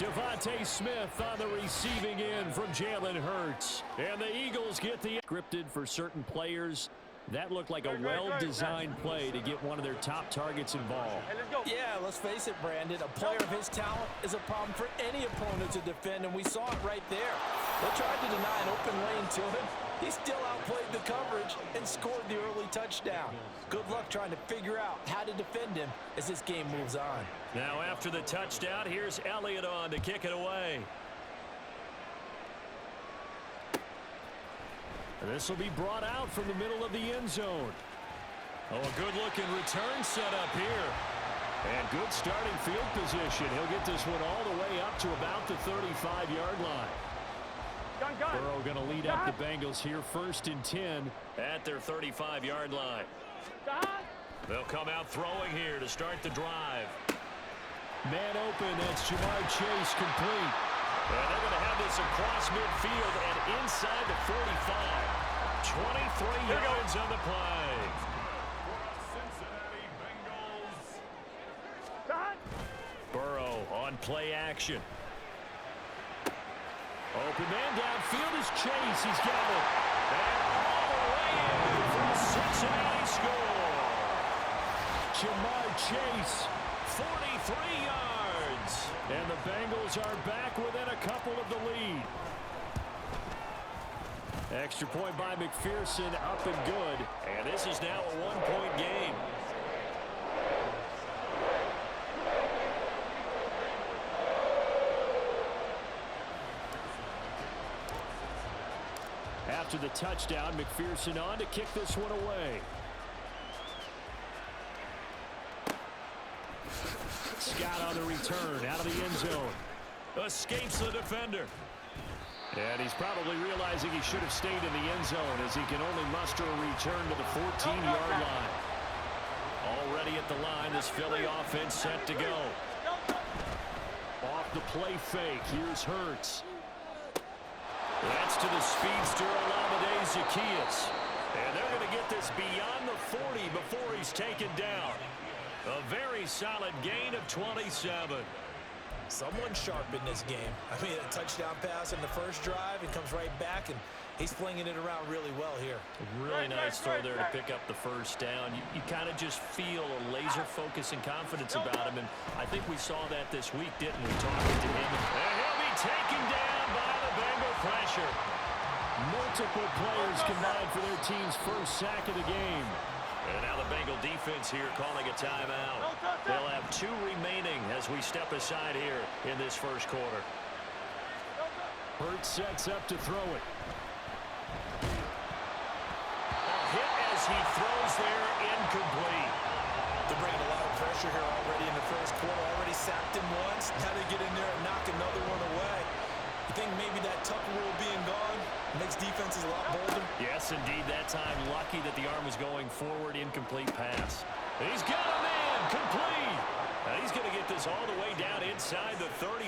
Devontae Smith on the receiving end from Jalen Hurts. And the Eagles get the scripted for certain players. That looked like a well-designed play to get one of their top targets involved. Yeah, let's face it, Brandon. A player of his talent is a problem for any opponent to defend, and we saw it right there. They tried to deny an open lane to him. He still outplayed the coverage and scored the early touchdown. Good luck trying to figure out how to defend him as this game moves on. Now after the touchdown, here's Elliott on to kick it away. This will be brought out from the middle of the end zone. Oh, a good-looking return set up here. And good starting field position. He'll get this one all the way up to about the 35-yard line. Burrow going to lead up the Bengals here, 1st and 10 at their 35-yard line. They'll come out throwing here to start the drive. Man open, that's Jamar Chase, complete. And they're going to have this across midfield and inside the 45. 23 yards on the play. Burrow on play action. Open man downfield is Chase. He's got it. And all the way in for a Cincinnati score. Jamar Chase, 43 yards. And the Bengals are back within a couple of the lead. Extra point by McPherson, up and good. And this is now a one-point game. After the touchdown, McPherson on to kick this one away. Scott on the return, out of the end zone. Escapes the defender. And he's probably realizing he should have stayed in the end zone as he can only muster a return to the 14-yard line. Already at the line, this Philly offense set to go. Off the play fake, here's Hurts. That's to the speedster, Olamide Zaccheaus. And they're going to get this beyond the 40 before he's taken down. A very solid gain of 27. Someone sharp in this game. I mean, a touchdown pass in the first drive and comes right back, and he's flinging it around really well here. A really nice throw there to pick up the first down. You kind of just feel a laser focus and confidence about him, and I think we saw that this week, didn't we, talking to him. And he'll be taken down by the Bengal pressure. Multiple players combined for their team's first sack of the game. And now the Bengal defense here calling a timeout. They'll have 2 remaining as we step aside here in this first quarter. Hurts sets up to throw it. A hit as he throws there, incomplete. They're bringing a lot of pressure here already in the first quarter. Already sacked him once. Now they get in there and knock another one away. You think maybe that tuck rule being gone makes defenses a lot bolder? Yes, indeed. That time, lucky that the arm was going forward. Incomplete pass. He's got a man. Complete. And he's going to get this all the way down inside the 35.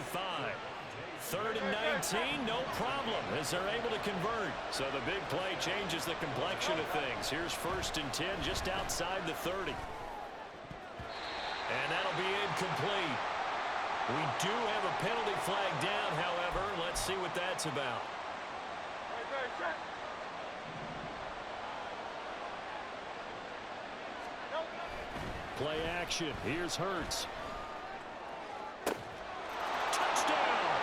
3rd and 19, no problem, as they're able to convert. So the big play changes the complexion of things. Here's 1st and 10 just outside the 30. And that'll be incomplete. We do have a penalty flag down, however. Let's see what that's about. Play action. Here's Hurts. Touchdown!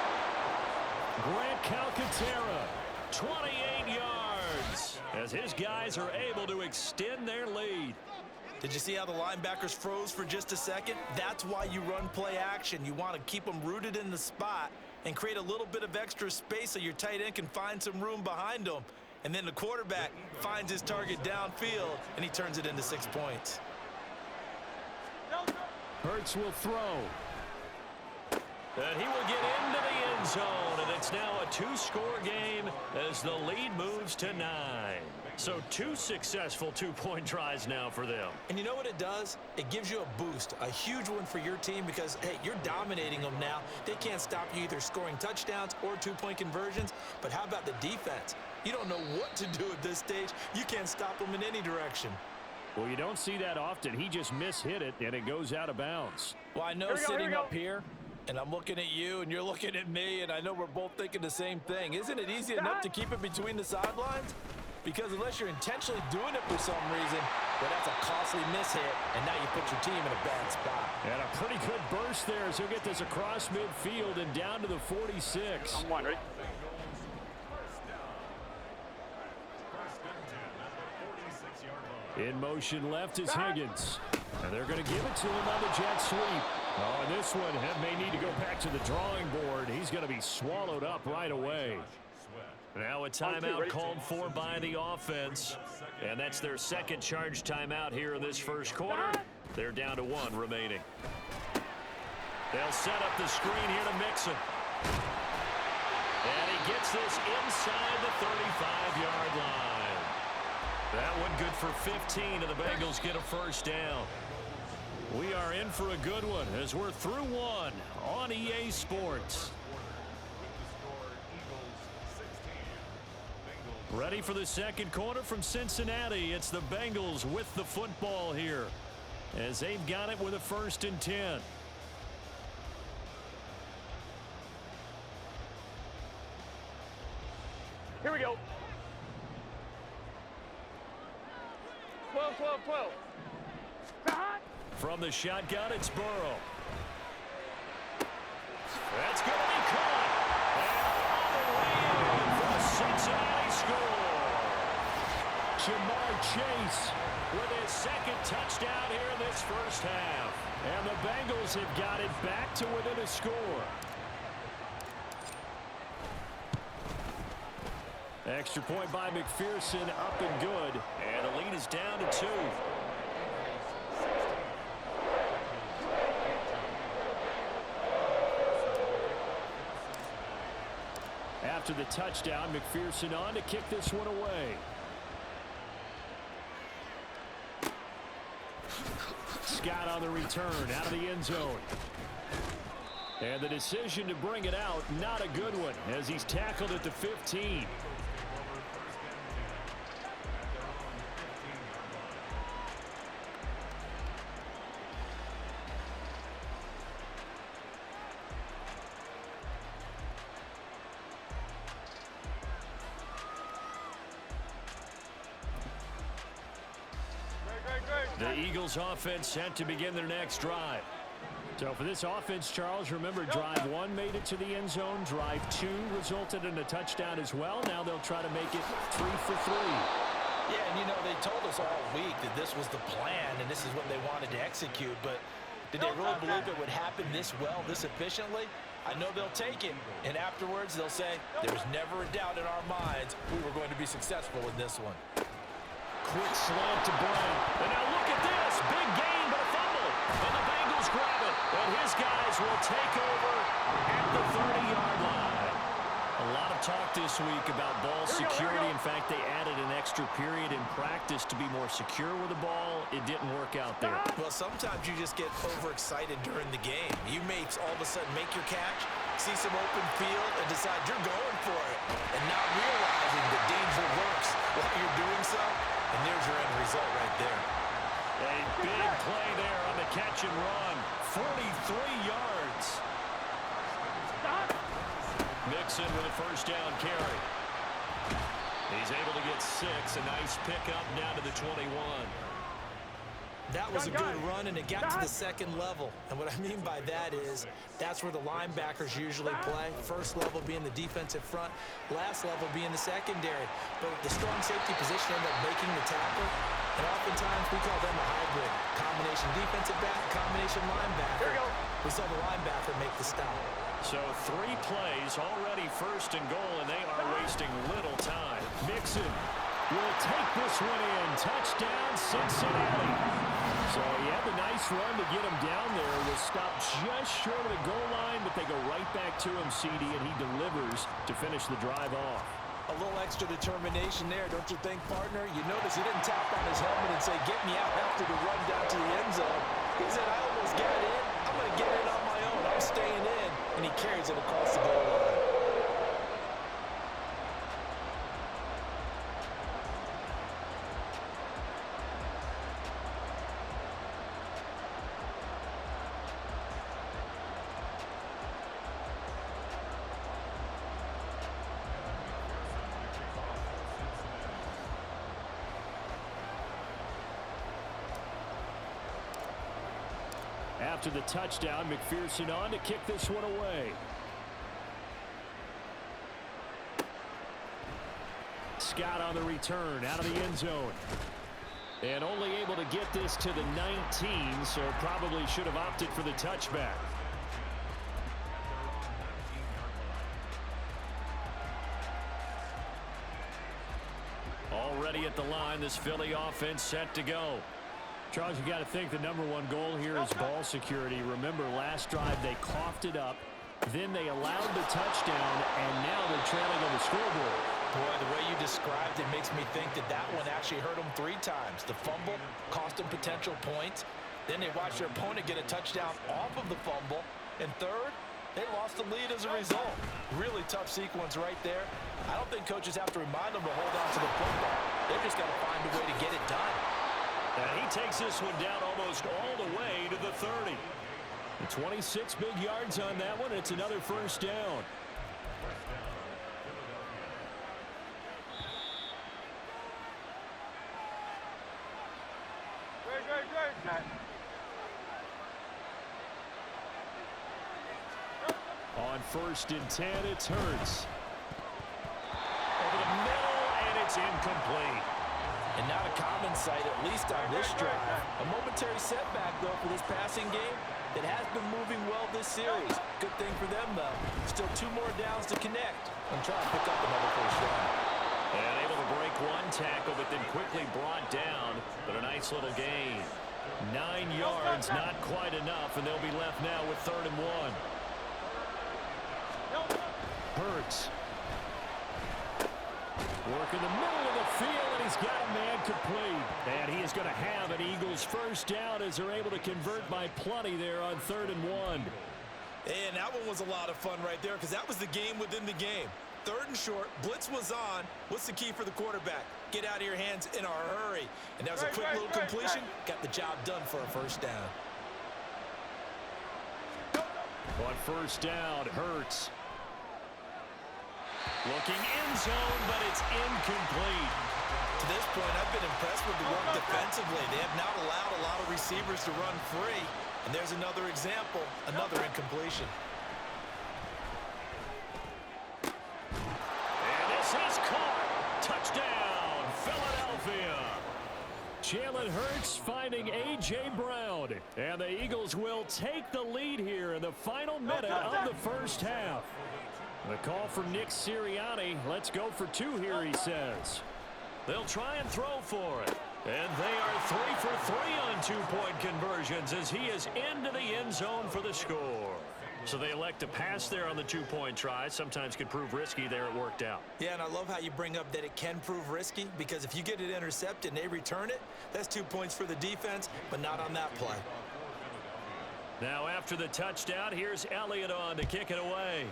Grant Calcaterra, 28 yards, as his guys are able to extend their lead. Did you see how the linebackers froze for just a second? That's why you run play action. You want to keep them rooted in the spot and create a little bit of extra space so your tight end can find some room behind them. And then the quarterback finds his target downfield, and he turns it into 6 points. Hurts will throw. And he will get into the end zone, and it's now a 2-score game as the lead moves to 9. So 2 successful 2-point tries now for them. And you know what it does? It gives you a boost, a huge one for your team because, hey, you're dominating them now. They can't stop you either scoring touchdowns or 2-point conversions. But how about the defense? You don't know what to do at this stage. You can't stop them in any direction. Well, you don't see that often. He just mishit it, and it goes out of bounds. Well, I know sitting up here, And I'm looking at you, and you're looking at me, and I know we're both thinking the same thing. Isn't it easy enough to keep it between the sidelines? Because unless you're intentionally doing it for some reason, well, that's a costly mishit, and now you put your team in a bad spot. And a pretty good burst there as he'll get this across midfield and down to the 46. I'm one, ready? In motion left is Higgins. And they're going to give it to him on the jet sweep. Oh, and this one may need to go back to the drawing board. He's going to be swallowed up right away. Now a timeout called for by the offense. And that's their second charge timeout here in this first quarter. They're down to one remaining. They'll set up the screen here to Mixon. And he gets this inside the 35-yard line. That one good for 15, and the Bengals get a first down. We are in for a good one as we're through one on EA Sports. Ready for the second quarter from Cincinnati. It's the Bengals with the football here as they've got it with a 1st and 10. Here we go. 12, 12, 12. From the shotgun, it's Burrow. That's going to be caught. And for a Cincinnati score. Jamar Chase with his second touchdown here in this first half. And the Bengals have got it back to within a score. Extra point by McPherson, up and good. And the lead is down to 2. After the touchdown, McPherson on to kick this one away. Scott on the return out of the end zone. And the decision to bring it out, not a good one, as he's tackled at the 15. The Eagles offense set to begin their next drive. So for this offense, Charles, remember drive 1 made it to the end zone. Drive 2 resulted in a touchdown as well. Now they'll try to make it 3 for 3. Yeah, and you know, they told us all week that this was the plan and this is what they wanted to execute. But did they really believe it would happen this well, this efficiently? I know they'll take it, and afterwards they'll say, there was never a doubt in our minds we were going to be successful in this one. Quick slant to Brown. And now look at this. Big gain, but a fumble. And the Bengals grab it. And his guys will take over at the 30-yard line. A lot of talk this week about ball security. In fact, they added an extra period in practice to be more secure with the ball. It didn't work out there. Well, sometimes you just get overexcited during the game. You may all of a sudden make your catch, see some open field, and decide you're going for it. And not realizing the danger lurks while you're doing so. And there's your end result right there. A big play there on the catch and run. 43 yards. Mixon with a first down carry. He's able to get 6. A nice pickup down to the 21. That was a good run, and it got to the second level. And what I mean by that is that's where the linebackers usually play. First level being the defensive front, last level being the secondary. But the strong safety position ended up making the tackle, and oftentimes we call them a hybrid. Combination defensive back, combination linebacker. We saw the linebacker make the stop. So 3 plays, already first and goal, and they are wasting little time. Mixon will take this one in. Touchdown, Cincinnati. So he had the nice run to get him down there. Was stopped just short of the goal line, but they go right back to him, CD, and he delivers to finish the drive off. A little extra determination there, don't you think, partner? You notice he didn't tap on his helmet and say, get me out after the run down to the end zone. He said, I almost got in. I'm going to get in on my own. I'm staying in. And he carries it across the goal line. After the touchdown, McPherson on to kick this one away. Scott on the return out of the end zone. And only able to get this to the 19, so probably should have opted for the touchback. Already at the line, this Philly offense set to go. Charles, you got to think the #1 goal here is ball security. Remember, last drive they coughed it up, then they allowed the touchdown, and now they're trailing on the scoreboard. Boy, the way you described it makes me think that that one actually hurt them 3 times. The fumble cost them potential points. Then they watched their opponent get a touchdown off of the fumble. And third, they lost the lead as a result. Really tough sequence right there. I don't think coaches have to remind them to hold on to the football. They've just got to find a way to get it done. And he takes this one down almost all the way to the 30. 26 big yards on that one. It's another first down. On 1st and 10, it's Hurts. Over the middle, and it's incomplete. And not a common sight, at least on this drive. A momentary setback, though, for this passing game that has been moving well this series. Good thing for them, though. Still 2 more downs to connect and try to pick up another first down. And able to break 1 tackle, but then quickly brought down. But a nice little gain. 9 yards, not quite enough, and they'll be left now with 3rd and 1. Hurts. Work in the middle of the field, and he's got a man complete. And he is going to have an Eagles first down as they're able to convert by plenty there on 3rd and 1. And that one was a lot of fun right there because that was the game within the game. 3rd and short, blitz was on. What's the key for the quarterback? Get out of your hands in a hurry. And that was a quick little completion. Got the job done for a first down. On 1st down, Hurts. Looking end zone, but it's incomplete. To this point, I've been impressed with the work defensively. They have not allowed a lot of receivers to run free. And there's another example, another incompletion. And this is caught. Touchdown, Philadelphia. Jalen Hurts finding A.J. Brown. And the Eagles will take the lead here in the final minute of the first half. The call for Nick Sirianni. Let's go for 2 here, he says. They'll try and throw for it. And they are 3 for 3 on 2-point conversions as he is into the end zone for the score. So they elect to pass there on the 2-point try. Sometimes could prove risky there. It worked out. Yeah, and I love how you bring up that it can prove risky because if you get it intercepted and they return it, that's 2 points for the defense, but not on that play. Now after the touchdown, here's Elliott on to kick it away.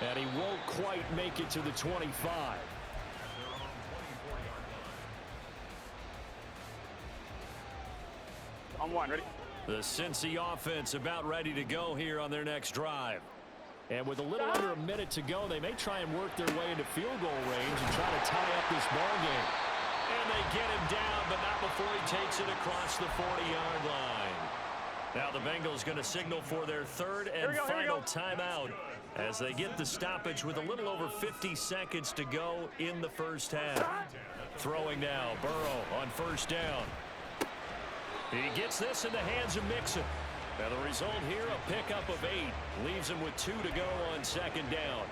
And he won't quite make it to the 25. On 1, ready? The Cincy offense about ready to go here on their next drive. And with a little under a minute to go, they may try and work their way into field goal range and try to tie up this ball game. And they get him down, but not before he takes it across the 40-yard line. Now the Bengals going to signal for their 3rd and final timeout as they get the stoppage with a little over 50 seconds to go in the first half. Throwing now, Burrow on 1st down. He gets this in the hands of Mixon. Now the result here, a pickup of 8. Leaves him with 2 to go on 2nd down.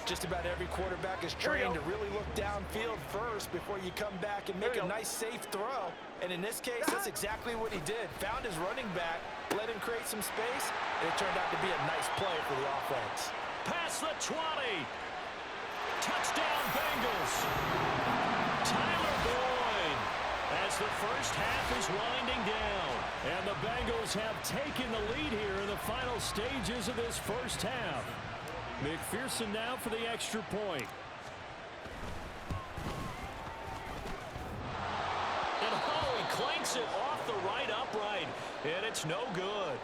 Just about every quarterback is trained to really look downfield first before you come back and make a nice, safe throw. And in this case, that's exactly what he did. Found his running back, let him create some space, and it turned out to be a nice play for the offense. Past the 20. Touchdown, Bengals. Tyler Boyd as the first half is winding down. And the Bengals have taken the lead here in the final stages of this first half. McPherson now for the extra point. And he clanks it off the right upright. And it's no good.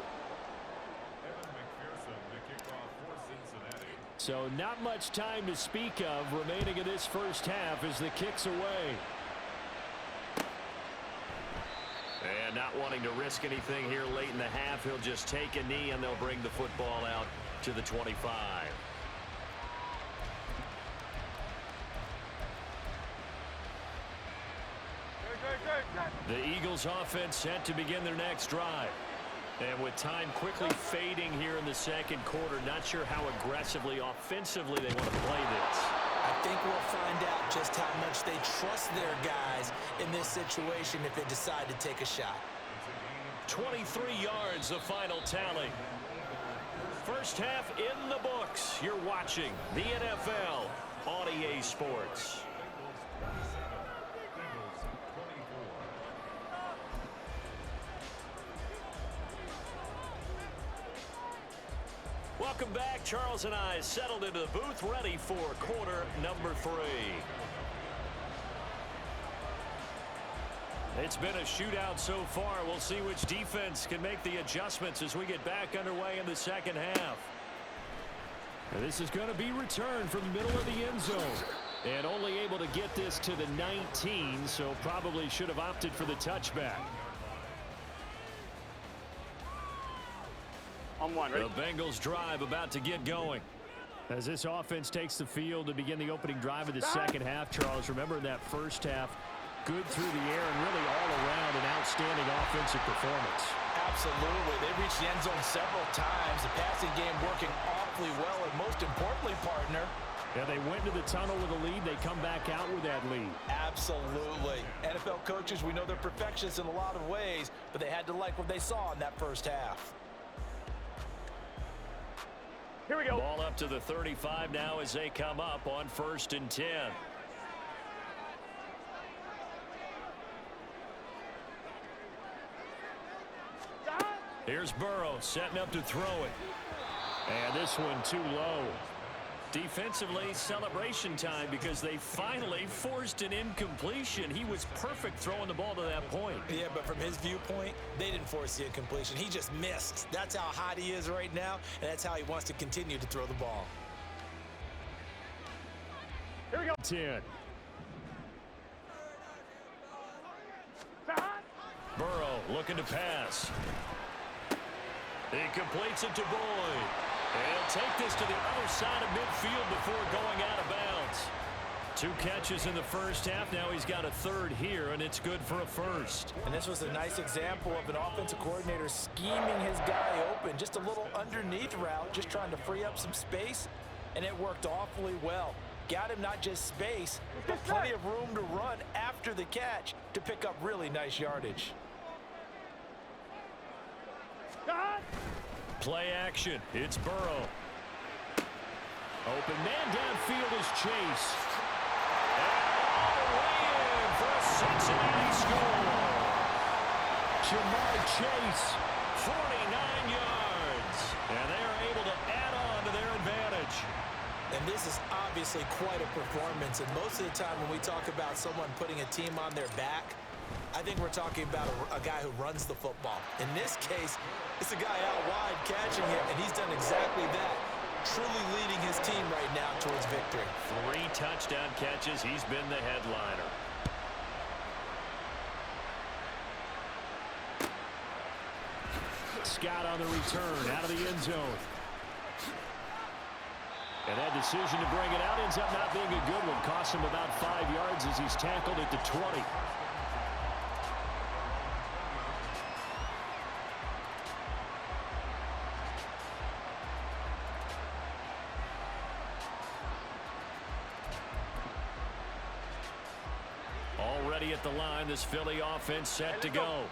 So not much time to speak of remaining in this first half as the kick's away. And not wanting to risk anything here late in the half, he'll just take a knee and they'll bring the football out to the 25. The Eagles offense set to begin their next drive. And with time quickly fading here in the second quarter, not sure how aggressively, offensively they want to play this. I think we'll find out just how much they trust their guys in this situation if they decide to take a shot. 23 yards, the final tally. First half in the books. You're watching the NFL on EA Sports. Welcome back. Charles and I settled into the booth, ready for quarter number 3. It's been a shootout so far. We'll see which defense can make the adjustments as we get back underway in the second half. And this is going to be returned from the middle of the end zone. And only able to get this to the 19, so probably should have opted for the touchback. On one, right? The Bengals drive about to get going. As this offense takes the field to begin the opening drive of the second half, Charles, remember in that first half, good through the air and really all around an outstanding offensive performance. Absolutely. They reached the end zone several times. The passing game working awfully well, and most importantly, partner, Yeah, they went into the tunnel with a lead. They come back out with that lead. absolutely. NFL coaches, we know they're perfectionists in a lot of ways, but they had to like what they saw in that first half. Here we go. Ball up to the 35 now as they come up on 1st and 10. Here's Burrow setting up to throw it. And this one too low. Defensively, celebration time because they finally forced an incompletion. He was perfect throwing the ball to that point. Yeah, but from his viewpoint, they didn't force the incompletion. He just missed. That's how hot he is right now, and that's how he wants to continue to throw the ball. Here we go. 10. Burrow looking to pass. He completes it to Boyd. And he'll take this to the other side of midfield before going out of bounds. 2 catches in the first half. Now he's got a 3rd here, and it's good for a 1st. And this was a nice example of an offensive coordinator scheming his guy open. Just a little underneath route, just trying to free up some space, and it worked awfully well. Got him not just space, but plenty of room to run after the catch to pick up really nice yardage. Play action. It's Burrow. Open man downfield is Chase. And all the way in for a Cincinnati score. Jamar Chase, 49 yards. And they are able to add on to their advantage. And this is obviously quite a performance. And most of the time when we talk about someone putting a team on their back, I think we're talking about a guy who runs the football. In this case, it's a guy out wide catching him, and he's done exactly that, truly leading his team right now towards victory. 3 touchdown catches. He's been the headliner. Scott on the return out of the end zone. And that decision to bring it out ends up not being a good one. Costs him about 5 yards as he's tackled at the 20. Already at the line, this Philly offense set to go.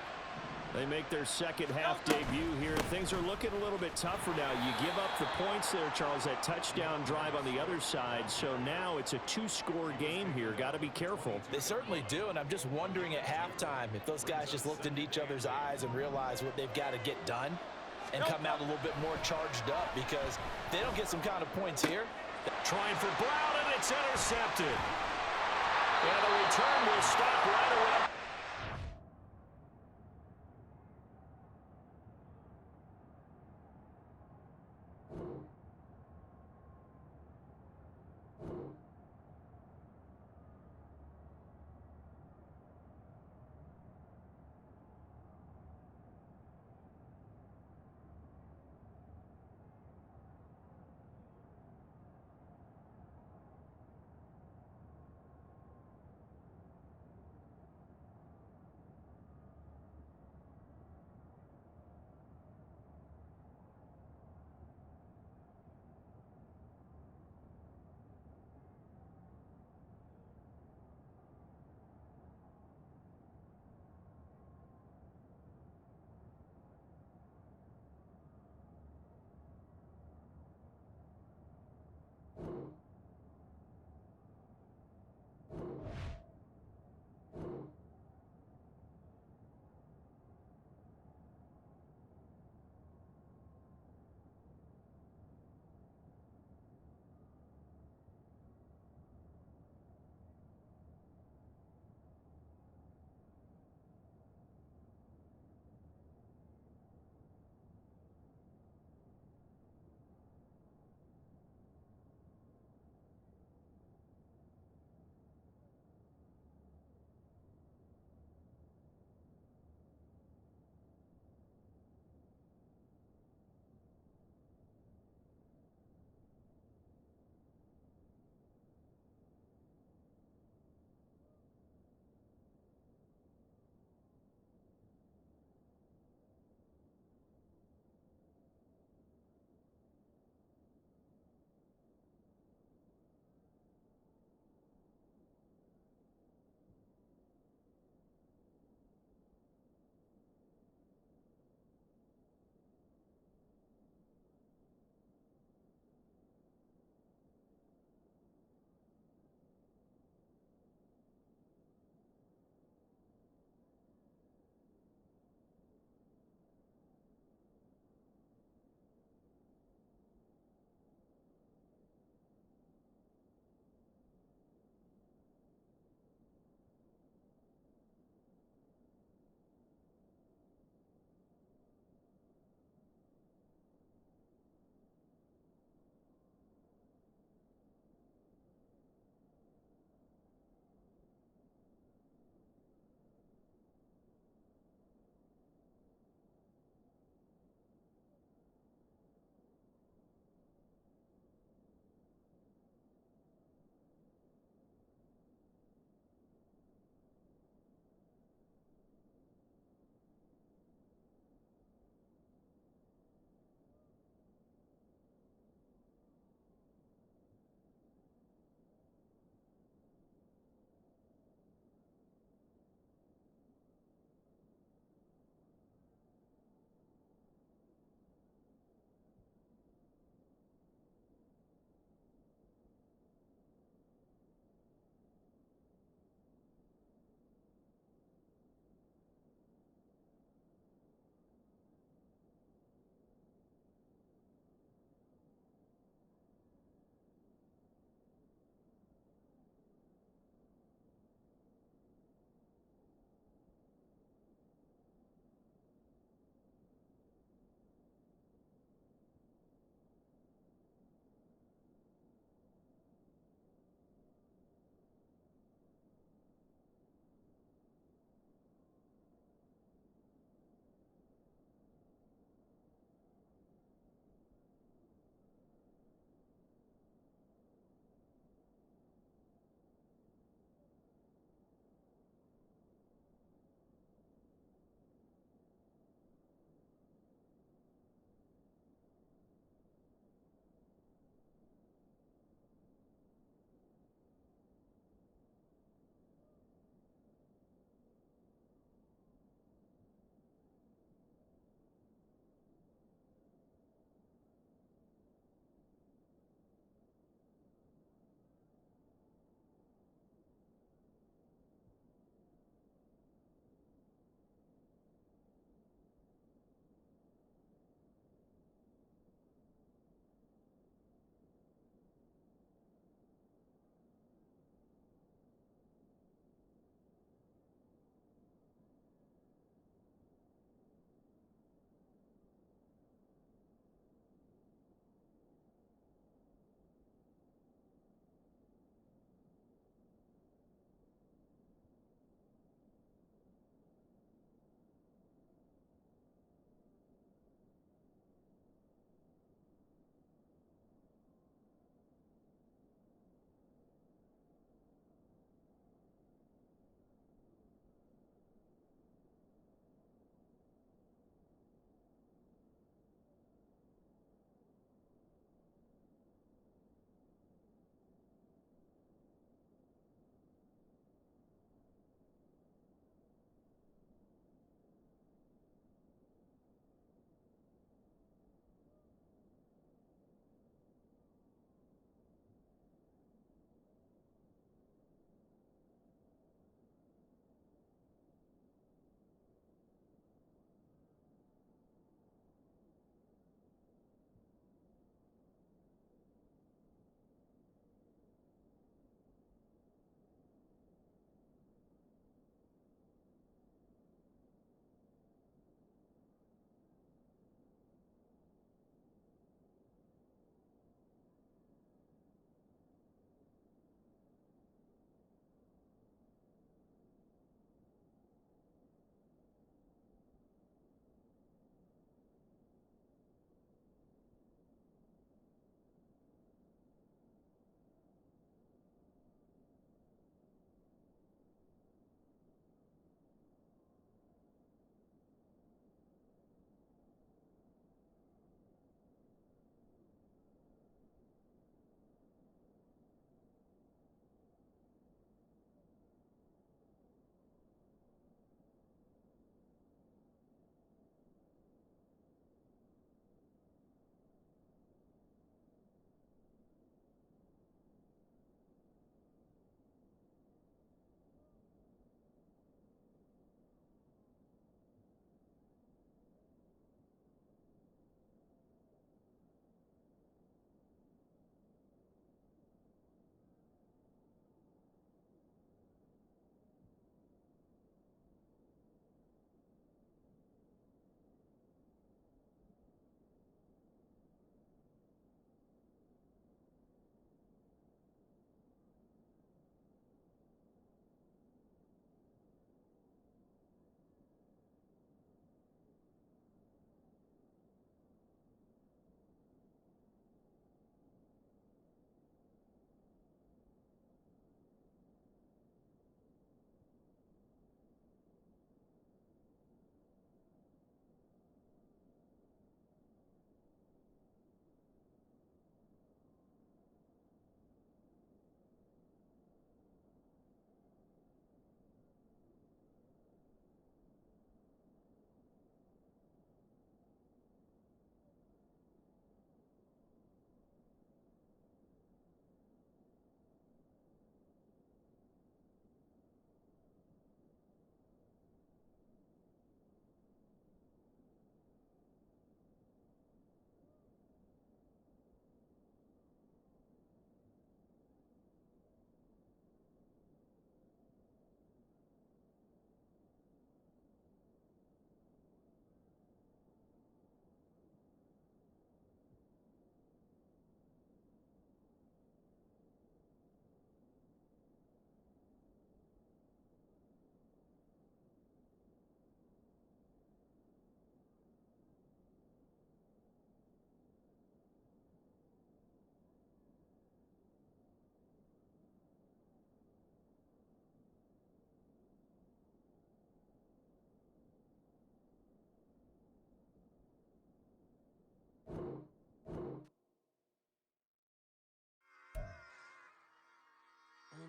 They make their second half debut here. Things are looking a little bit tougher now. You give up the points there, Charles, that touchdown drive on the other side. So now it's a 2-score game here. Got to be careful. They certainly do, and I'm just wondering at halftime if those guys just looked into each other's eyes and realized what they've got to get done and come out a little bit more charged up, because if they don't get some kind of points here. Trying for Brown, and it's intercepted. And the return will stop right away.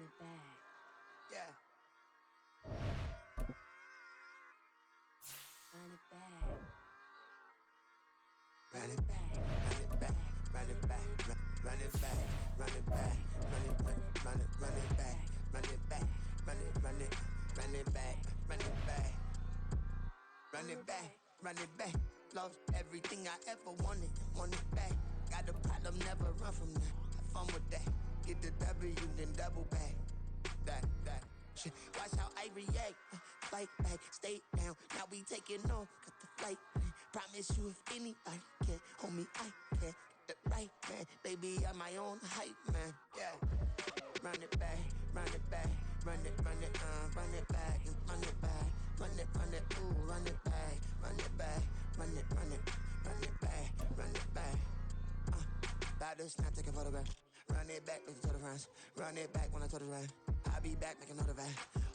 it back. Yeah. Run it back. Run it back, run it back, run it back, run it back, run it back, run it back, run it back, run it back, run it back, run it back, run it back, run it back. Lost everything I ever wanted, want it back. Got a problem, never run from that. Have fun with that. Get the W, then double back. That shit. Watch how I react. Fight back, stay down. Now we taking off, got the flight. Promise you if anybody can, homie, I can. Get the right man, baby, I'm my own hype man. Yeah. Run it back, run it back, run it back, run it back, run it back, ooh, run it back, run it back, run it back, run it back. About to snap, take a photograph. Run it back, make it to the runs. Run it back when I told it right. I'll be back, make another back.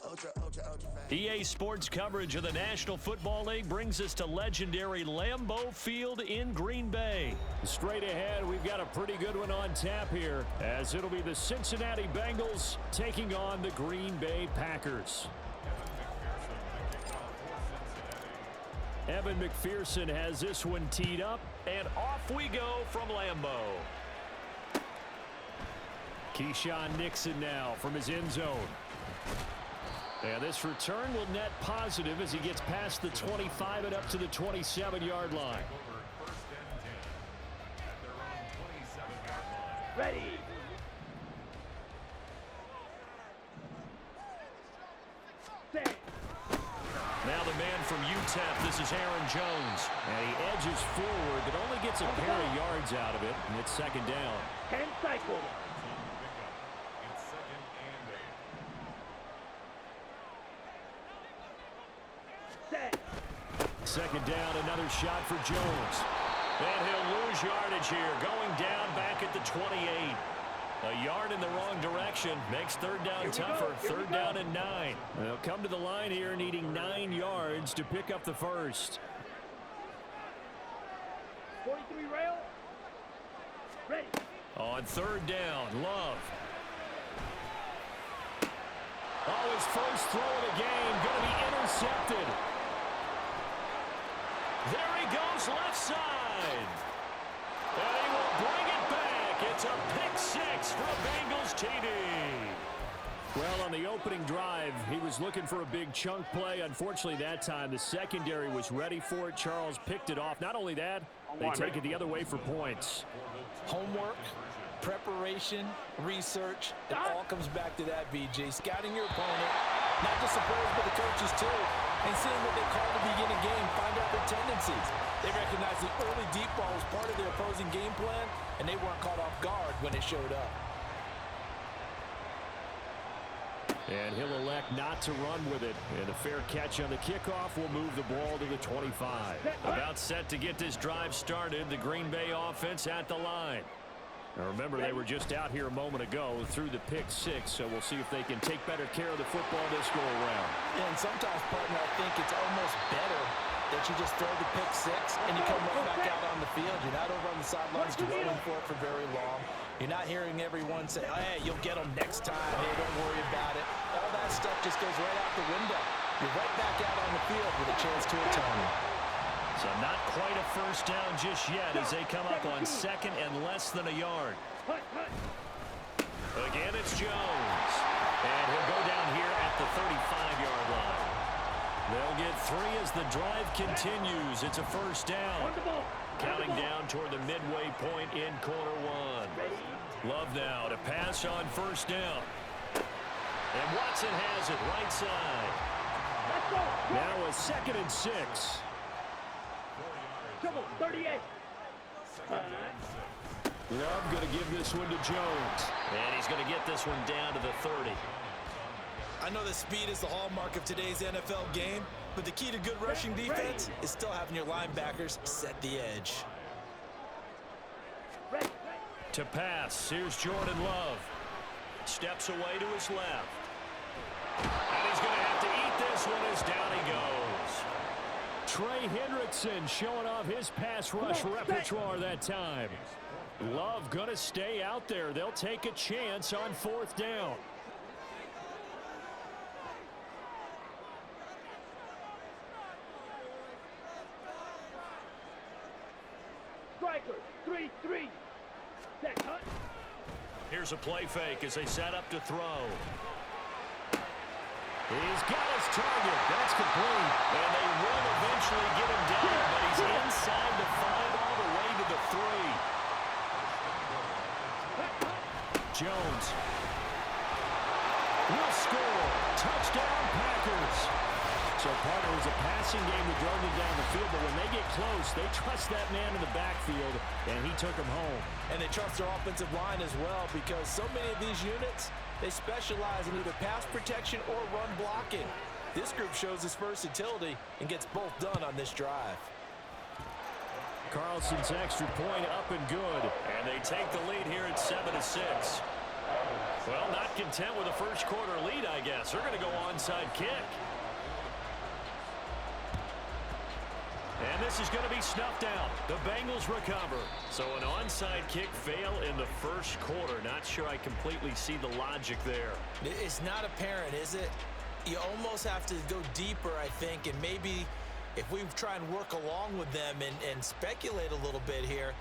Ultra fast. EA Sports coverage of the National Football League brings us to legendary Lambeau Field in Green Bay. Straight ahead, we've got a pretty good one on tap here, as it'll be the Cincinnati Bengals taking on the Green Bay Packers. Evan McPherson has this one teed up, and off we go from Lambeau. Keyshawn Nixon now from his end zone. And this return will net positive as he gets past the 25 and up to the 27-yard line. Ready. Set. Now the man from UTEP, this is Aaron Jones. And he edges forward, but only gets a pair of yards out of it, and it's second down. 10 cycles. Second down, another shot for Jones. And he'll lose yardage here, going down back at the 28. A yard in the wrong direction makes third down tougher. Third down and 9. They'll come to the line here needing 9 yards to pick up the first. 43 rail. Ready. On third down, Love. Oh, his first throw of the game going to be intercepted. There he goes left side. And he will bring it back. It's a pick six for a Bengals TD. Well, on the opening drive, he was looking for a big chunk play. Unfortunately, that time, the secondary was ready for it. Charles picked it off. Not only that, they take it the other way for points. Homework, preparation, research, it all comes back to that, BJ. Scouting your opponent, not just the players, but the coaches too, and seeing what they call to begin a game, find out their tendencies. They recognize the early deep ball was part of their opposing game plan, and they weren't caught off guard when it showed up. And he'll elect not to run with it. And a fair catch on the kickoff will move the ball to the 25. About set to get this drive started, the Green Bay offense at the line. Now remember, they were just out here a moment ago through the pick six, so we'll see if they can take better care of the football this go-around. Yeah, and sometimes, partner, I think it's almost better that you just throw the pick six and you come right back out on the field. You're not over on the sidelines dwelling for it for very long. You're not hearing everyone say, hey, you'll get them next time. Hey, don't worry about it. All that stuff just goes right out the window. You're right back out on the field with a chance to atone. So not quite a first down just yet as they come up on second and less than a yard. Again, it's Jones. And he'll go down here at the 35-yard line. They'll get 3 as the drive continues. It's a first down. Counting down toward the midway point in quarter one. Love now to pass on first down. And Watson has it right side. Now a second and 6. Trouble, 38. Love going to give this one to Jones. And he's going to get this one down to the 30. I know that speed is the hallmark of today's NFL game, but the key to good rushing defense is still having your linebackers set the edge. To pass, here's Jordan Love. Steps away to his left. And he's going to have to eat this one as down he goes. Trey Hendrickson showing off his pass rush repertoire that time. Love going to stay out there. They'll take a chance on fourth down. striker. 3-3. Set, cut. Here's a play fake as they set up to throw. He's got his target. That's complete. And they will eventually get him down, but he's inside the 5 all the way to the 3. Jones will score. Touchdown, Packers. So part of it was a passing game that drove them down the field, but when they get close, they trust that man in the backfield, and he took them home. And they trust their offensive line as well, because so many of these units, they specialize in either pass protection or run blocking. This group shows its versatility and gets both done on this drive. Carlson's extra point up and good, and they take the lead here at 7-6. Well, not content with a first quarter lead, I guess. They're going to go onside kick. And this is going to be snuffed out. The Bengals recover. So an onside kick fail in the first quarter. Not sure I completely see the logic there. It's not apparent, is it? You almost have to go deeper, I think, and maybe if we try and work along with them and speculate a little bit here,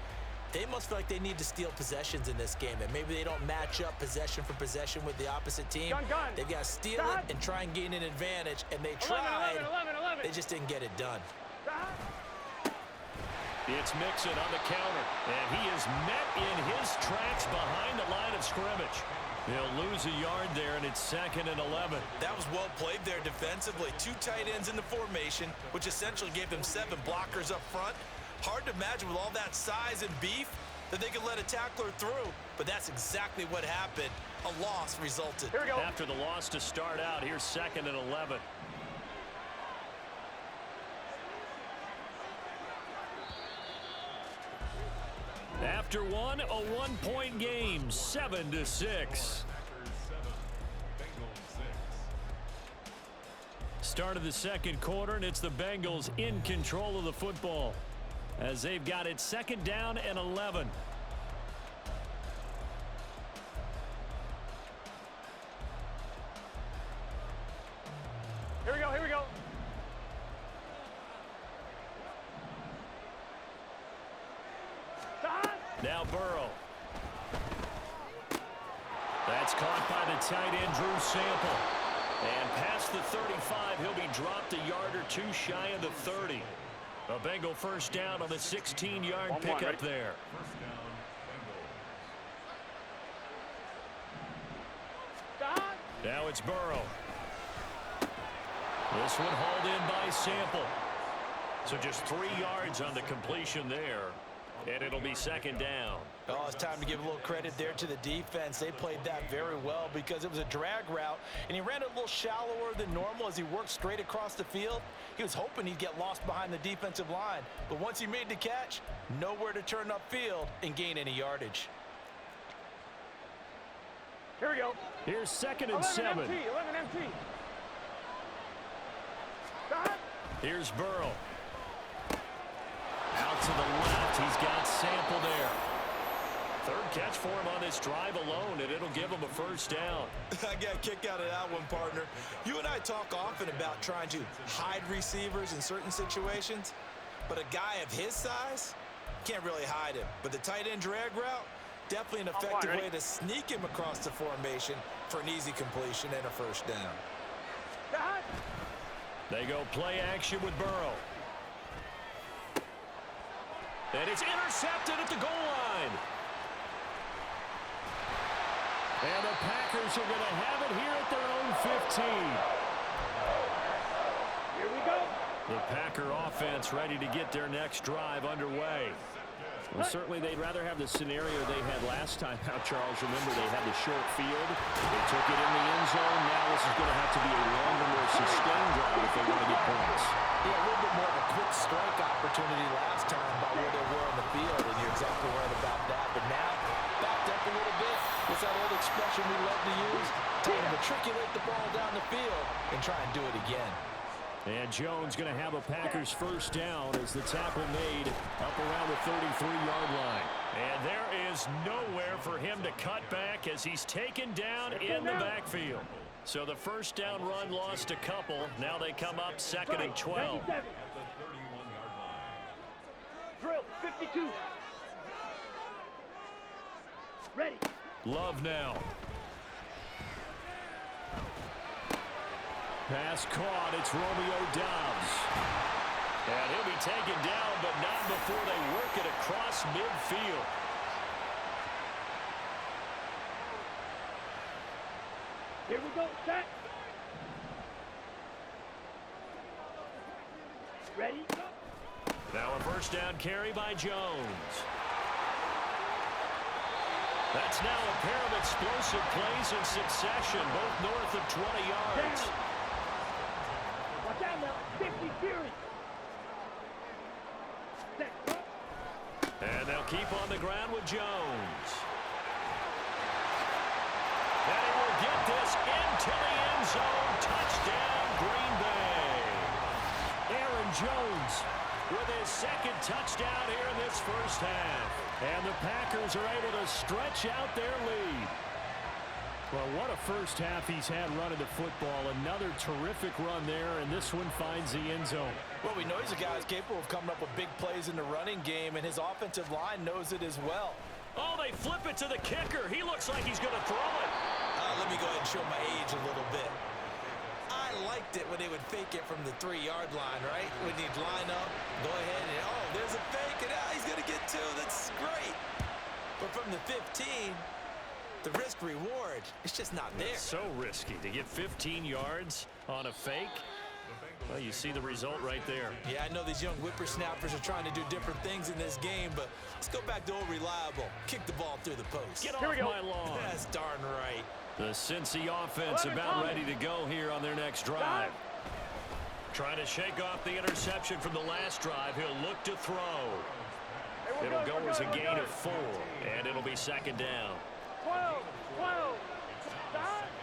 they must feel like they need to steal possessions in this game, and maybe they don't match up possession for possession with the opposite team. Gun. They've got to steal it and try and gain an advantage, and they tried. 11. They just didn't get it done. It's Mixon on the counter, and he is met in his tracks behind the line of scrimmage. He'll lose a yard there, and it's 2nd and 11. That was well played there defensively. 2 tight ends in the formation, which essentially gave them 7 blockers up front. Hard to imagine with all that size and beef that they could let a tackler through, but that's exactly what happened. A loss resulted. Here we go. After the loss to start out, here's 2nd and 11. After one, a 1-point game, 7-6. Start of the second quarter, and it's the Bengals in control of the football as they've got it 2nd down and 11. Here we go. Now Burrow. That's caught by the tight end, Drew Sample. And past the 35, he'll be dropped a yard or 2 shy of the 30. A Bengal first down on the 16-yard pickup there. Now it's Burrow. This one hauled in by Sample. So just 3 yards on the completion there. And it'll be 2nd down. Oh, it's time to give a little credit there to the defense. They played that very well because it was a drag route, and he ran it a little shallower than normal as he worked straight across the field. He was hoping he'd get lost behind the defensive line, but once he made the catch, nowhere to turn upfield and gain any yardage. Here we go. Here's 2nd and 7. 11 MT. Here's Burrow. Out to the left. He's got Sample there. 3rd catch for him on this drive alone, and it'll give him a first down. I got a kick out of that one, partner. You and I talk often about trying to hide receivers in certain situations, but a guy of his size can't really hide him. But the tight end drag route, definitely an effective way to sneak him across the formation for an easy completion and a first down. They go play action with Burrow. And it's intercepted at the goal line. And the Packers are going to have it here at their own 15. Here we go. The Packer offense ready to get their next drive underway. Well, certainly they'd rather have the scenario they had last time out, Charles. Remember, they had the short field. They took it in the end zone. Now this is going to have to be a longer, more sustained drive if they want to get points. Yeah, a little bit more of a quick strike opportunity last time by where they were on the field, and you're exactly right about that. But now, backed up a little bit. What's that old expression we love to use? Time to matriculate the ball down the field and try and do it again. And Jones going to have a Packers first down as the tackle made up around the 33-yard line. And there is nowhere for him to cut back as he's taken down in the backfield. So the first down run lost a couple. Now they come up 2nd and 12. Drill, 52. Ready. Love now. Pass caught. It's Romeo Doubs. And he'll be taken down, but not before they work it across midfield. Here we go. Set. Ready. Now a first down carry by Jones. That's now a pair of explosive plays in succession, both north of 20 yards. Watch out now. 50 Fury. Set. And they'll keep on the ground with Jones. And he will get this into the end zone. Touchdown, Green Bay. Aaron Jones with his second touchdown here in this first half. And the Packers are able to stretch out their lead. Well, what a first half he's had running the football. Another terrific run there, and this one finds the end zone. Well, we know he's a guy who's capable of coming up with big plays in the running game, and his offensive line knows it as well. Oh, they flip it to the kicker. He looks like he's going to throw it. Let me go ahead and show my age a little bit. I liked it when they would fake it from the 3-yard line, right? When you'd line up, go ahead, and oh, there's a fake, and he's going to get 2. That's great. But from the 15, the risk-reward, it's just not there. It's so risky to get 15 yards on a fake. Well, you see the result right there. Yeah, I know these young whippersnappers are trying to do different things in this game, but let's go back to old reliable. Kick the ball through the post. Get off my lawn. That's darn right. The Cincy offense about ready to go here on their next drive. Trying to shake off the interception from the last drive. He'll look to throw. It'll go as a gain of 4, and it'll be second down. 12.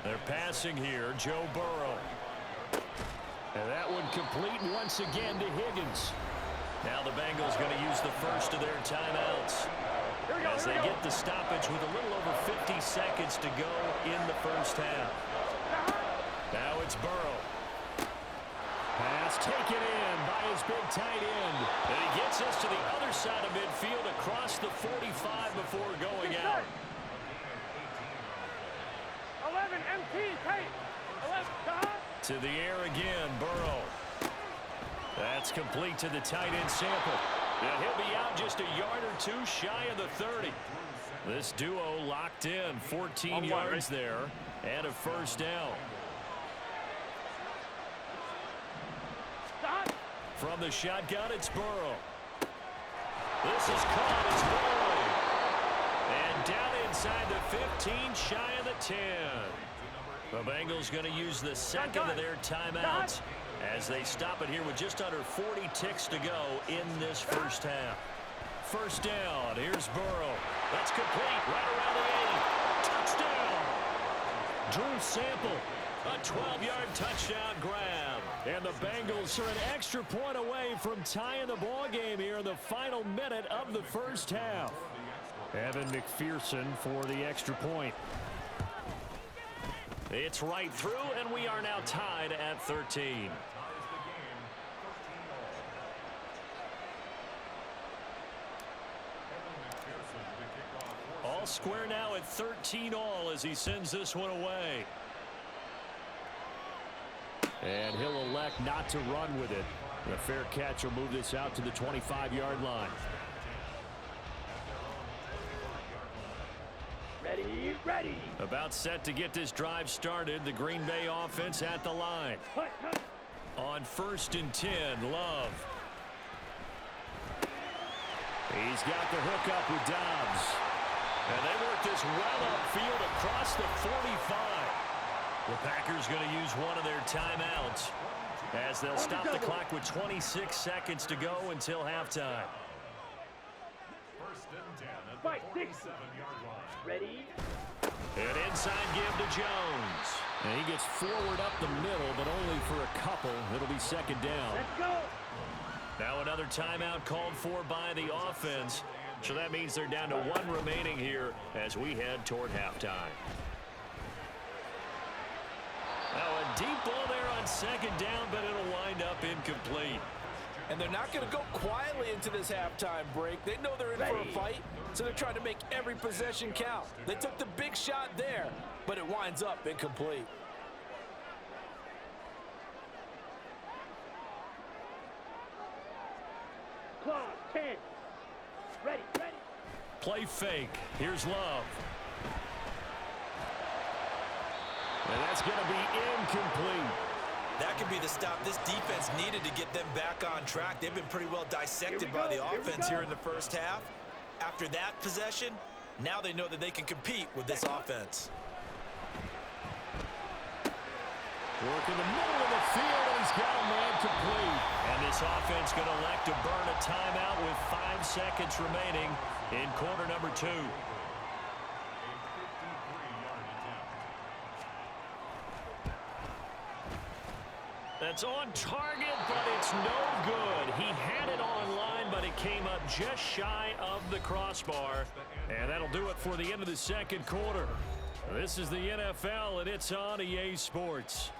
They're passing here, Joe Burrow. And that one complete once again to Higgins. Now the Bengals going to use the first of their timeouts as they get the stoppage with a little over 50 seconds to go in the first half. Now it's Burrow. Pass taken in by his big tight end. And he gets us to the other side of midfield across the 45 before going out. 11 MT tight. 11 stop. To the air again, Burrow. That's complete to the tight end Sample. And he'll be out just a yard or 2 shy of the 30. This duo locked in, 14 yards there, and a first down. Stop. From the shotgun, it's Burrow. This is caught, it's Boyd. And down inside the 15, shy of the 10. The Bengals going to use the second of their timeouts as they stop it here with just under 40 ticks to go in this first half. First down. Here's Burrow. That's complete right around the 80. Touchdown. Drew Sample. A 12-yard touchdown grab. And the Bengals are an extra point away from tying the ball game here in the final minute of the first half. Evan McPherson for the extra point. It's right through, and we are now tied at 13. All square now at 13 all as he sends this one away. And he'll elect not to run with it. A fair catch will move this out to the 25-yard line. Ready. About set to get this drive started. The Green Bay offense at the line. On 1st and 10, Love. He's got the hook up with Doubs. And they work this well upfield across the 45. The Packers going to use one of their timeouts as they'll stop the clock with 26 seconds to go until halftime. 5, 6. Ready. An inside give to Jones. And he gets forward up the middle, but only for a couple. It'll be second down. Let's go. Now another timeout called for by the offense. So that means they're down to 1 remaining here as we head toward halftime. Now a deep ball there on second down, but it'll wind up incomplete. And they're not going to go quietly into this halftime break. They know they're in for a fight, so they're trying to make every possession count. They took the big shot there, but it winds up incomplete. Clock, 10. Ready. Play fake. Here's Love. And that's going to be incomplete. That could be the stop this defense needed to get them back on track. They've been pretty well dissected by the offense here in the first half. After that possession, now they know that they can compete with this offense. Work in the middle of the field, and he's got a man complete. And this offense going to elect to burn a timeout with 5 seconds remaining in quarter number 2. That's on target, but it's no good. He had it on line, but it came up just shy of the crossbar. And that'll do it for the end of the second quarter. This is the NFL, and it's on EA Sports.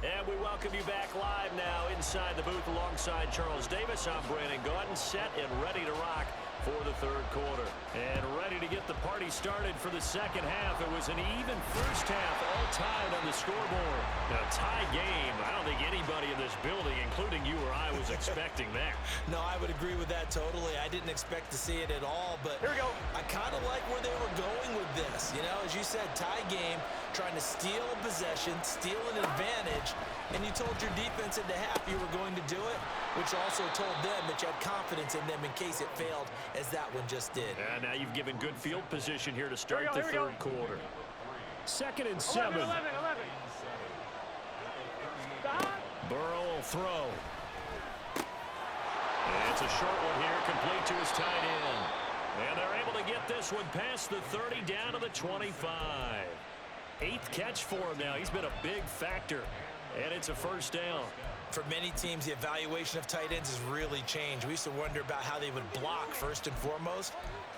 And we welcome you back live now inside the booth alongside Charles Davis. I'm Brandon Gaudin, set and ready to rock for the third quarter. And ready to get the party started for the second half. It was an even first half, all tied on the scoreboard. A tie game. I don't think anybody in this building, including you or I, was expecting that. No, I would agree with that totally. I didn't expect to see it at all, but Here we go. I kind of like where they were going with this. You know, as you said, tie game, trying to steal a possession, steal an advantage, and you told your defense at the half you were going to do it, which also told them that you had confidence in them in case it failed, as that one just did. And now you've given good field position here to start Here the we go. third quarter. 2nd and 11. 7. Stop. Burrow will throw. And it's a short one here, complete to his tight end. And they're able to get this one past the 30 down to the 25. 8th catch for him now. He's been a big factor. And it's a first down. For many teams, the evaluation of tight ends has really changed. We used to wonder about how they would block first and foremost.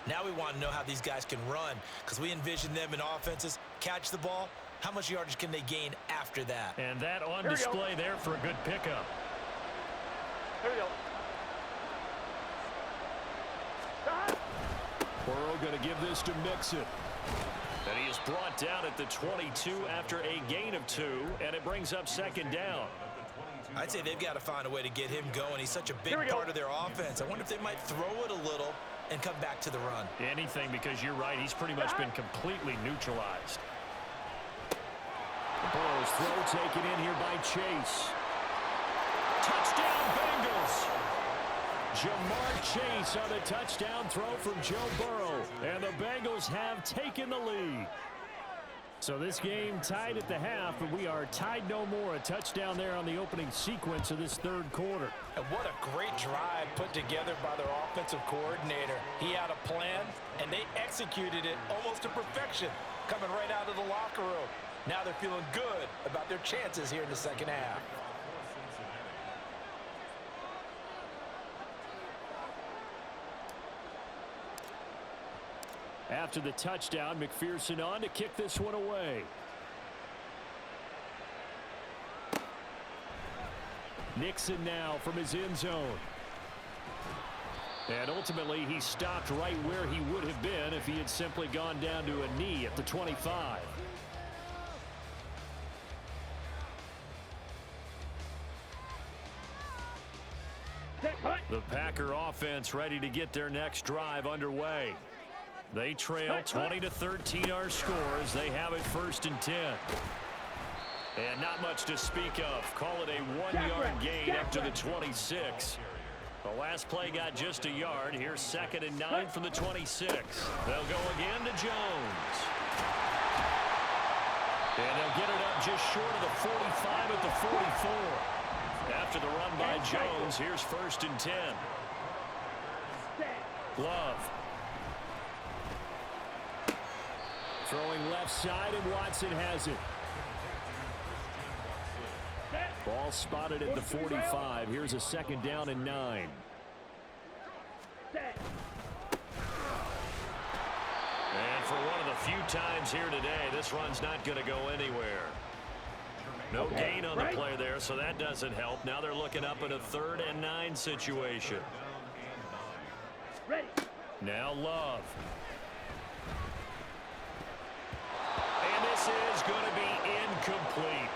Now we want to know how these guys can run, because we envision them in offenses catch the ball. How much yardage can they gain after that? And that on display there for a good pickup. Here we go. Stop. Burrow going to give this to Mixon. And he is brought down at the 22 after a gain of 2, and it brings up second down. I'd say they've got to find a way to get him going. He's such a big part of their offense. I wonder if they might throw it a little and come back to the run. Anything, because you're right. He's pretty much been completely neutralized. Burrow's throw taken in here by Chase. Touchdown, Bengals! Jamar Chase on the touchdown throw from Joe Burrow. And the Bengals have taken the lead. So this game tied at the half, but we are tied no more. A touchdown there on the opening sequence of this third quarter. And what a great drive put together by their offensive coordinator. He had a plan, and they executed it almost to perfection, coming right out of the locker room. Now they're feeling good about their chances here in the second half. After the touchdown, McPherson on to kick this one away. Nixon now from his end zone. And ultimately, he stopped right where he would have been if he had simply gone down to a knee at the 25. The Packer offense ready to get their next drive underway. They trail 20-13 our score as they have it 1st and 10. And not much to speak of. Call it a 1-yard gain up to the 26. The last play got just a yard. Here's 2nd and 9 from the 26. They'll go again to Jones. And they'll get it up just short of the 45 at the 44. After the run by Jones, here's 1st and 10. Love. Throwing left side, and Watson has it. Ball spotted at the 45. Here's a 2nd down and 9. And for one of the few times here today. This run's not going to go anywhere. No gain on the play there, so that doesn't help. Now they're looking up at a 3rd and 9 situation. Ready. Now Love. And this is going to be incomplete.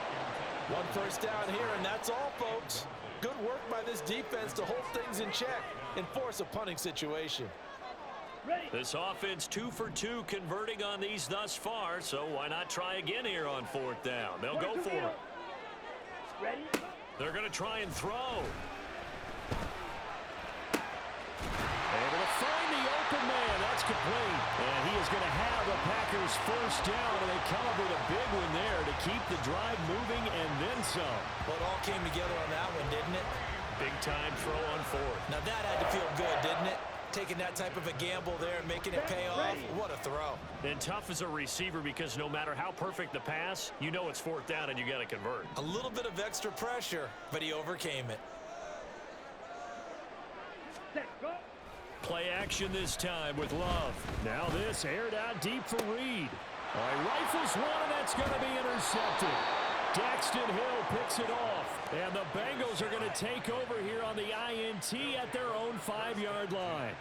1 first down here, and that's all, folks. Good work by this defense to hold things in check and force a punting situation. Ready. This offense 2 for 2 converting on these thus far, so why not try again here on 4th down? They'll go for it. Ready. They're going to try and throw. Able to find the open man. That's complete. And he is going to have the Packers first down, and they celebrate a big one there to keep the drive moving and then some. Well, it all came together on that one, didn't it? Big time throw on 4th. Now that had to feel good, didn't it? Taking that type of a gamble there and making it pay off. What a throw. And tough as a receiver because no matter how perfect the pass, you know it's 4th down and you got to convert. A little bit of extra pressure, but he overcame it. Set. Go. Play action this time with Love. Now this aired out deep for Reed. All right, rifles one, and that's going to be intercepted. Daxton Hill picks it off. And the Bengals are going to take over here on the INT at their own 5-yard line.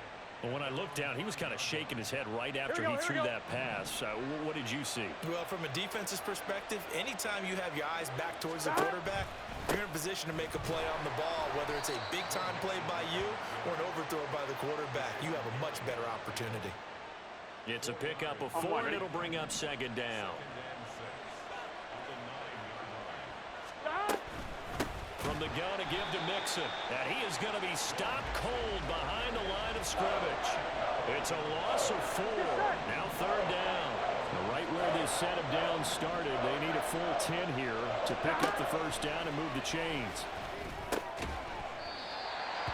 Well, when I looked down, he was kind of shaking his head right after he threw that pass. What did you see? Well, from a defense's perspective, anytime you have your eyes back towards the quarterback, you're in a position to make a play on the ball, whether it's a big-time play by you or an overthrow by the quarterback. You have a much better opportunity. It's a pickup of 4, and it'll bring up 2nd down. From the gun to give to Mixon. And he is going to be stopped cold behind the line of scrimmage. It's a loss of 4. Now 3rd down. Right where this set of downs started, they need a full 10 here to pick up the first down and move the chains.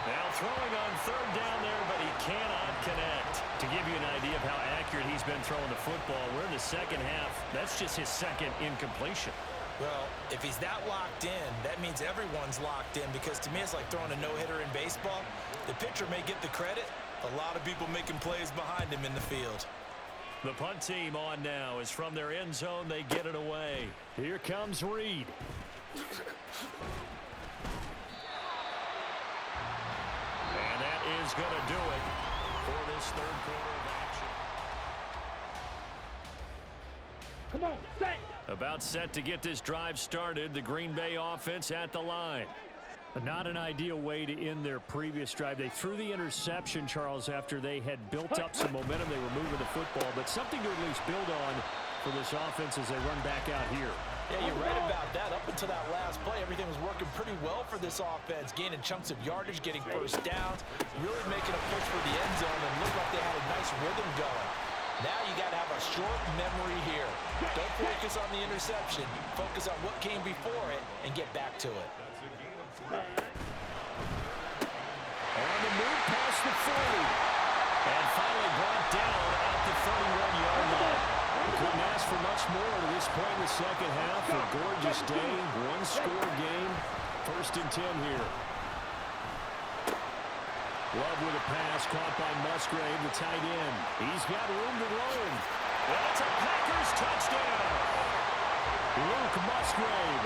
Now throwing on 3rd down there, but he cannot connect. To give you an idea of how accurate he's been throwing the football, we're in the second half. That's just his 2nd incompletion. Well, if he's that locked in, that means everyone's locked in, because to me it's like throwing a no-hitter in baseball. The pitcher may get the credit. A lot of people making plays behind him in the field. The punt team on now is from their end zone. They get it away. Here comes Reed. And that is going to do it for this 3rd quarter of action. Come on. Set. About set to get this drive started. The Green Bay offense at the line. Not an ideal way to end their previous drive. They threw the interception, Charles, after they had built up some momentum. They were moving the football, but something to at least build on for this offense as they run back out here. Yeah, you're right about that. Up until that last play, everything was working pretty well for this offense, gaining chunks of yardage, getting first downs, really making a push for the end zone, and looked like they had a nice rhythm going. Now you got to have a short memory here. Don't focus on the interception. Focus on what came before it and get back to it. On the move past the 40. And finally brought down at the 31-yard line. Couldn't ask for much more to this point in the second half. A gorgeous day, one-score game. 1st and 10 here. Love with a pass caught by Musgrave, the tight end. He's got room to roam. Well, it's a Packers touchdown. Luke Musgrave,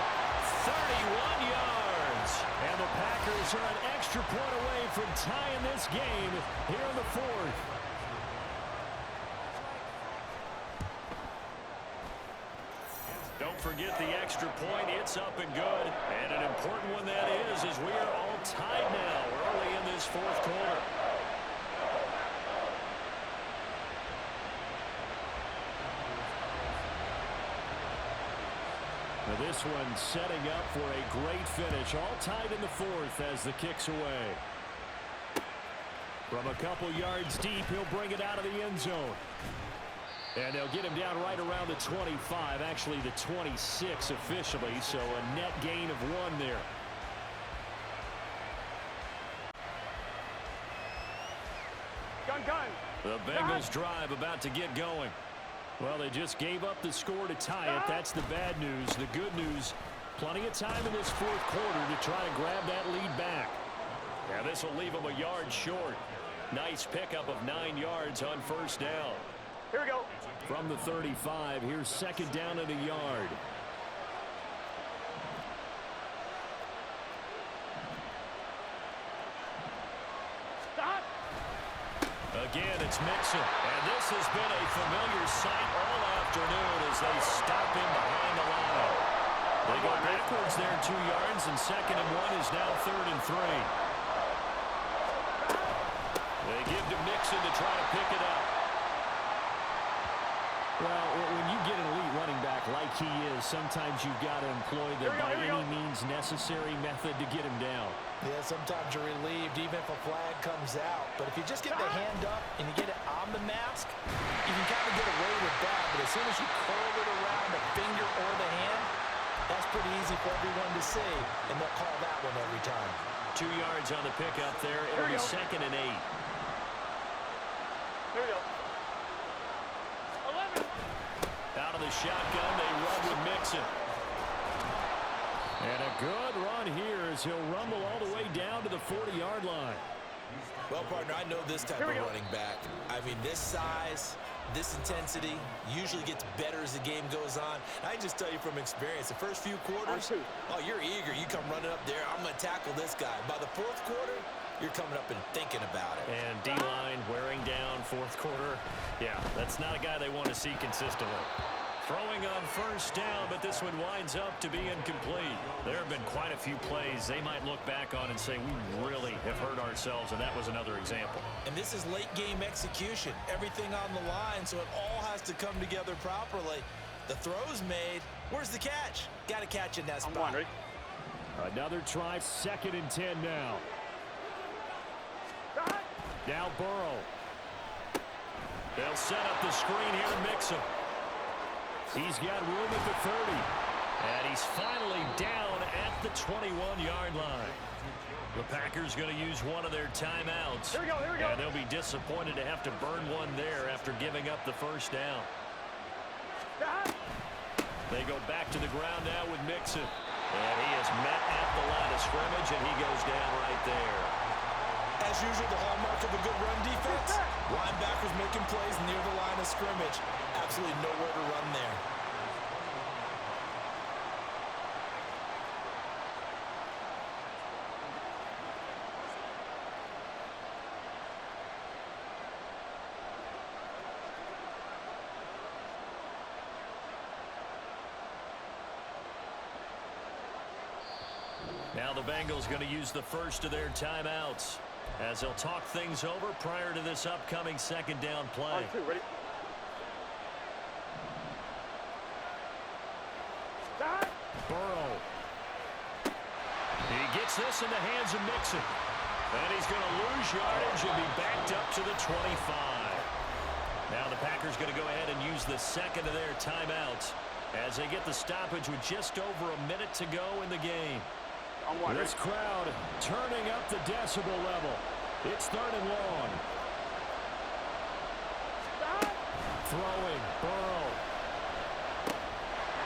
31 yards. and the Packers are an extra point away from tying this game here in the 4th. Don't forget the extra point. It's up and good. And an important one that is, as we are all tied now early in this 4th quarter. Now this one setting up for a great finish. All tied in the 4th as the kick's away. From a couple yards deep, he'll bring it out of the end zone. And they'll get him down right around the 25, actually the 26 officially, so a net gain of 1 there. Gun. The Bengals drive about to get going. Well, they just gave up the score to tie it. That's the bad news. The good news, plenty of time in this 4th quarter to try to grab that lead back. Now this will leave them a yard short. Nice pickup of 9 yards on 1st down. Here we go. From the 35, here's second down and a yard. Stop. Again, it's Mixon. And this has been a familiar sight all afternoon as they stop him behind the line. They go backwards there 2 yards, and second and 1 is now third and 3. They give to Mixon to try to pick it up. Well, when you get an elite running back like he is, sometimes you've got to employ the by any means necessary method to get him down. Yeah, sometimes you're relieved even if a flag comes out. But if you just get the hand up and you get it on the mask, you can kind of get away with that. But as soon as you curl it around the finger or the hand, that's pretty easy for everyone to see, and they'll call that one every time. 2 yards on the pickup there. It'll be second and 8. Here we go. 11. Out of the shotgun, they run with Mixon. And a good run here as he'll rumble all the way down to the 40-yard line. Well, partner, I know this type of running back. I mean, this size, this intensity usually gets better as the game goes on. I can just tell you from experience, the first few quarters, oh, you're eager. You come running up there, I'm going to tackle this guy. By the fourth quarter, you're coming up and thinking about it. And D-line wearing down fourth quarter. Yeah, that's not a guy they want to see consistently. Throwing on first down, but this one winds up to be incomplete. There have been quite a few plays they might look back on and say, we really have hurt ourselves, and that was another example. And this is late game execution. Everything on the line, so it all has to come together properly. The throw's made. Where's the catch? Got to catch in that spot. Another try, second and 10 now. Now Burrow. They'll set up the screen here to Mixon. He's got room at the 30. And he's finally down at the 21-yard line. The Packers going to use one of their timeouts. Here we go, here we go. And they'll be disappointed to have to burn one there after giving up the first down. They go back to the ground now with Mixon. And he is met at the line of scrimmage, and he goes down right there. As usual, the hallmark of a good run defense, linebackers making plays near the line of scrimmage. Absolutely nowhere to run there. Now the Bengals going to use the first of their timeouts as they'll talk things over prior to this upcoming second down play. Ready? Burrow. He gets this in the hands of Mixon. And he's going to lose yardage and be backed up to the 25. Now the Packers going to go ahead and use the second of their timeouts as they get the stoppage with just over a minute to go in the game. This crowd turning up the decibel level. It's third and long. Throwing, Burrow.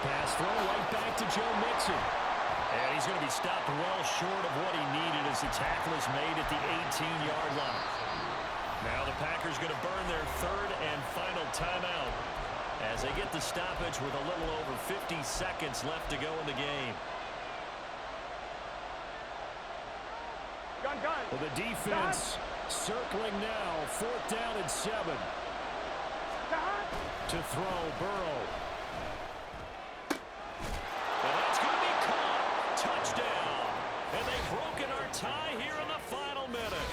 Pass throw right back to Joe Mixon. And he's going to be stopped well short of what he needed as the tackle is made at the 18-yard line. Now the Packers going to burn their third and final timeout as they get the stoppage with a little over 50 seconds left to go in the game. Well, the defense circling now. Fourth down and 7. To throw, Burrow. And that's going to be caught. Touchdown. And they've broken our tie here in the final minute.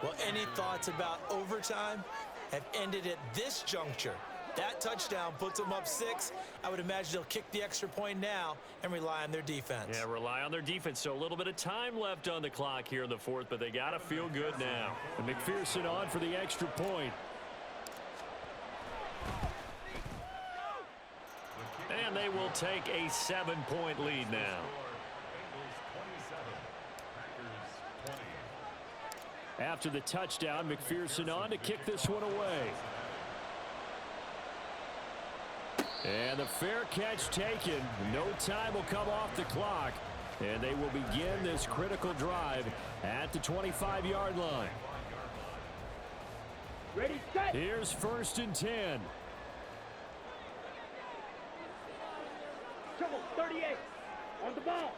Well, any thoughts about overtime have ended at this juncture. That touchdown puts them up 6. I would imagine they'll kick the extra point now and rely on their defense. Yeah, rely on their defense. So a little bit of time left on the clock here in the fourth, but they got to feel good now. And McPherson on for the extra point. And they will take a 7-point lead now. After the touchdown, McPherson on to kick this one away. And the fair catch taken. No time will come off the clock. And they will begin this critical drive at the 25-yard line. Ready, set. Here's 1st and 10. Trouble, 38. On the ball.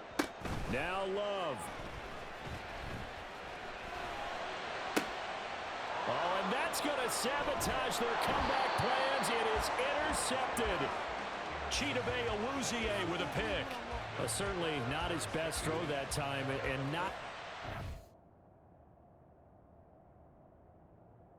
Now Love. Oh, and that's going to sabotage their comeback plans. It is intercepted. Chidobe Awuzie with a pick. Certainly not his best throw that time, and not...